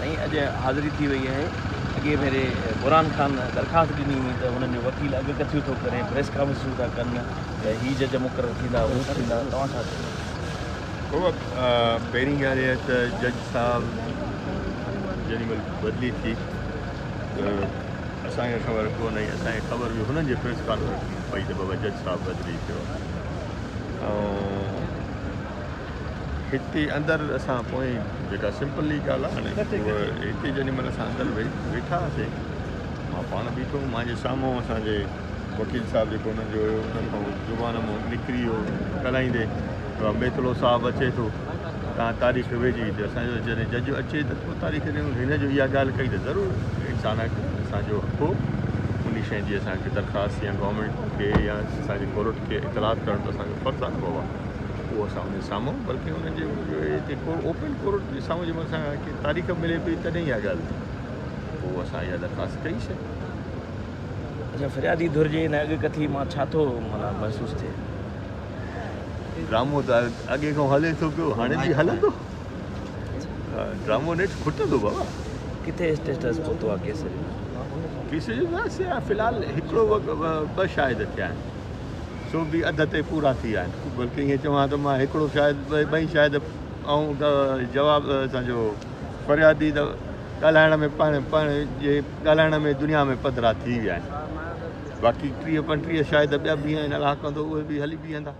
साईं अॼु हाज़िरी थी वई आहे अॻे भेरे बुरहान खान दरख़्वास्त ॾिनी हुई त हुननि जो वकील अॻकथियूं थो करे प्रेस कॉन्फ्रेंसूं था कनि त हीअ जज मुक़ररु थींदा उहे थींदा तव्हां छा चयो? पहिरीं ॻाल्हि इहा त जज साहिबु जेॾी महिल बदिली थी त असांखे ख़बर कोन हुई असांखे ख़बर हुई हुननि जे प्रेस कॉन्फ्रेंस में पई त बाबा जज साहिबु बदिली थियो ऐं हिते अंदरि असां पोइ जेका सिंपली ॻाल्हि आहे हाणे उहा हिते जेॾी महिल असां अंदरि वेठा हुआसीं मां पाण बीठो मुंहिंजे साम्हूं असांजे वकील साहिबु जेको हुननि जो हुयो उन्हनि खां ज़ुबान मां निकिरी वियो ॻाल्हाईंदे बेतलो साहिबु अचे थो तव्हां तारीख़ वेझी त असांजो जॾहिं जज अचे त पोइ तारीख़ ॾियूं हिन जो इहा ॻाल्हि कई त ज़रूरु इंसान असांजो हक़ उन शइ जी असांखे दरख़्वास्त या गवर्नमेंट खे या असांजे कोर्ट खे इतलात करणु त असांजो फ़र्ज़ु आहे बाबा उहो असां उन साम्हूं बल्कि हुननि जे हिते ओपन कोर्ट जे साम्हूं जंहिंमहिल असांखे तारीख़ मिले पई तॾहिं इहा ॻाल्हि पोइ असां इहा दरख़्वास्त कईसीं। अच्छा फ़रियादी धुरिजे हिन अॻकथी मां छा थो माना महसूसु थिए? ड्रामो त अॻे खां हले थो पियो हाणे बि हलंदो ड्रामो नेठ खुटंदो बाबा। किथे स्टेटस पहुतो आहे केस जो? केस जो न फ़िलहालु हिकिड़ो ॿ शायदि थिया आहिनि सो बि अध ते पूरा थी विया आहिनि बल्कि ईअं चवां त मां हिकिड़ो शायदि ॿई शायदि ऐं जवाबु असांजो फ़रियादी त ॻाल्हाइण में पाण जे ॻाल्हाइण में दुनिया में पधिरा थी विया आहिनि बाक़ी 30-35 शायदि ॿिया बि आहिनि अलाह कंदो उहे बि हली बीहंदा।